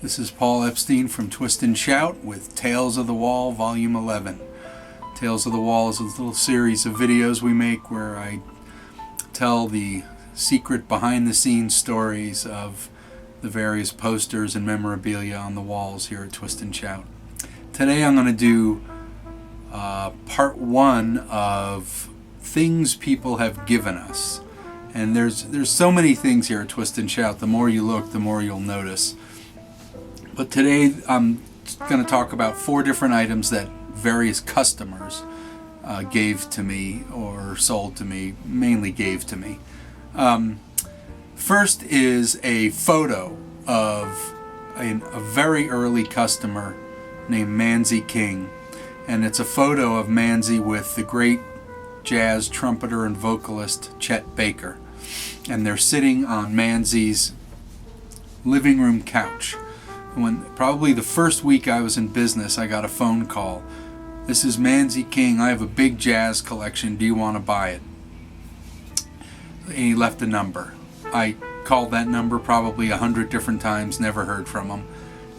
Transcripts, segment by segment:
This is Paul Epstein from Twist and Shout with Tales of the Wall Volume 11. Tales of the Wall is a little series of videos we make where I tell the secret behind-the-scenes stories of the various posters and memorabilia on the walls here at Twist and Shout. Today I'm going to do part one of things people have given us. And there's so many things here at Twist and Shout. The more you look, the more you'll notice. But today I'm going to talk about 4 different items that various customers gave to me or sold to me, mainly gave to me. First is a photo of a very early customer named Manzi King. And it's a photo of Manzi with the great jazz trumpeter and vocalist Chet Baker. And they're sitting on Manzi's living room couch. When probably the first week I was in business, I got a phone call. "This is Manzi King. I have a big jazz collection. Do you want to buy it?" And he left a number. I called that number probably 100 different times, never heard from him.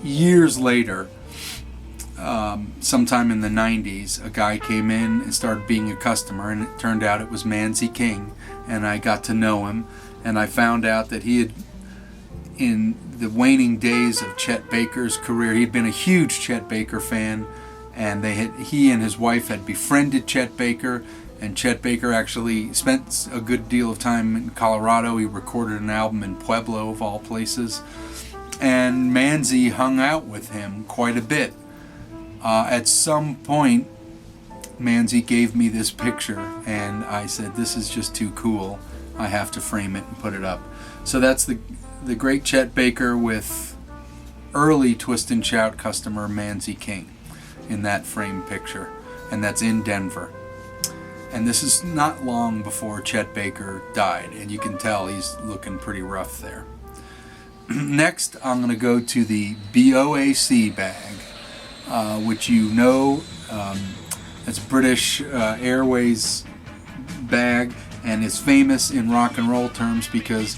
Years later, sometime in the 90s, a guy came in and started being a customer, and it turned out it was Manzi King, and I got to know him, and I found out that he had, in the waning days of Chet Baker's career, he'd been a huge Chet Baker fan, and he and his wife had befriended Chet Baker, and Chet Baker actually spent a good deal of time in Colorado. He recorded an album in Pueblo, of all places, and Manzi hung out with him quite a bit. At some point, Manzi gave me this picture, and I said, "This is just too cool. I have to frame it and put it up." So that's the great Chet Baker with early Twist and Shout customer Manzi King in that framed picture, and that's in Denver. And this is not long before Chet Baker died, and you can tell he's looking pretty rough there. Next, I'm going to go to the BOAC bag, which you know, it's British Airways bag, and it's famous in rock and roll terms because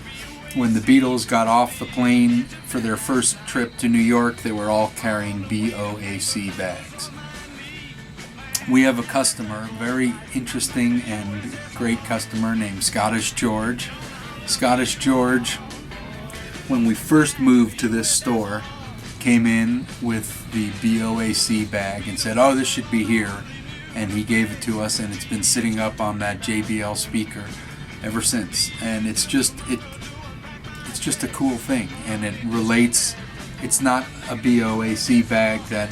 when the Beatles got off the plane for their first trip to New York, they were all carrying BOAC bags. We have a customer, very interesting and great customer named Scottish George. Scottish George, when we first moved to this store, came in with the BOAC bag and said, "Oh, this should be here." And he gave it to us, and it's been sitting up on that JBL speaker ever since. And it's just a cool thing, and it relates. It's not a BOAC bag that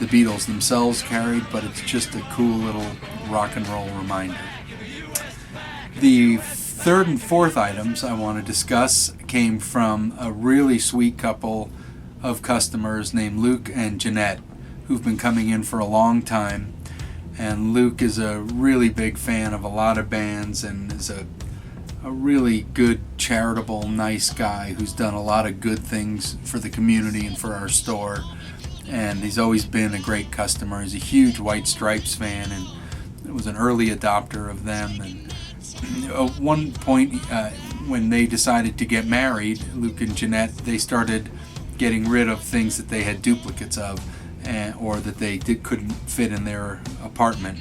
the Beatles themselves carried, but it's just a cool little rock and roll reminder. The third and fourth items I want to discuss came from a really sweet couple of customers named Luke and Jeanette, who've been coming in for a long time. And Luke is a really big fan of a lot of bands and is a really good, charitable, nice guy who's done a lot of good things for the community and for our store. And he's always been a great customer. He's a huge White Stripes fan and was an early adopter of them. And at one point, when they decided to get married, Luke and Jeanette, they started getting rid of things that they had duplicates of or that they couldn't fit in their apartment.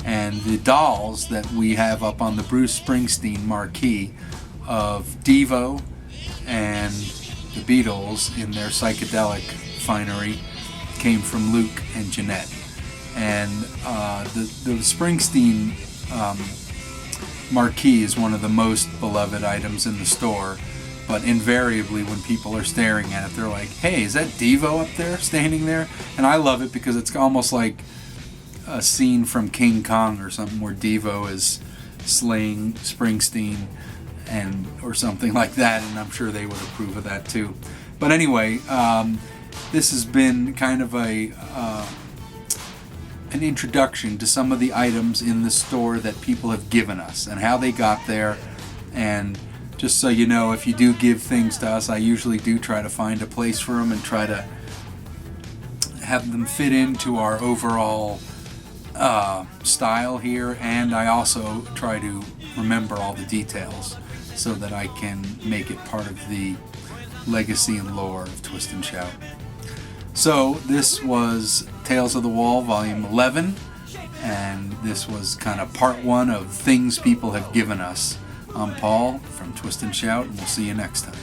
And the dolls that we have up on the Bruce Springsteen marquee of Devo and the Beatles in their psychedelic finery came from Luke and Jeanette. And the Springsteen marquee is one of the most beloved items in the store, but invariably when people are staring at it, they're like, "Hey, is that Devo up there, standing there?" And I love it because it's almost like a scene from King Kong or something where Devo is slaying Springsteen or something like that, and I'm sure they would approve of that too. But anyway, this has been kind of an introduction to some of the items in the store that people have given us and how they got there. And just so you know, if you do give things to us, I usually do try to find a place for them and try to have them fit into our overall style here, and I also try to remember all the details so that I can make it part of the legacy and lore of Twist and Shout. So this was Tales of the Wall, Volume 11, and this was kind of part one of things people have given us. I'm Paul from Twist and Shout, and we'll see you next time.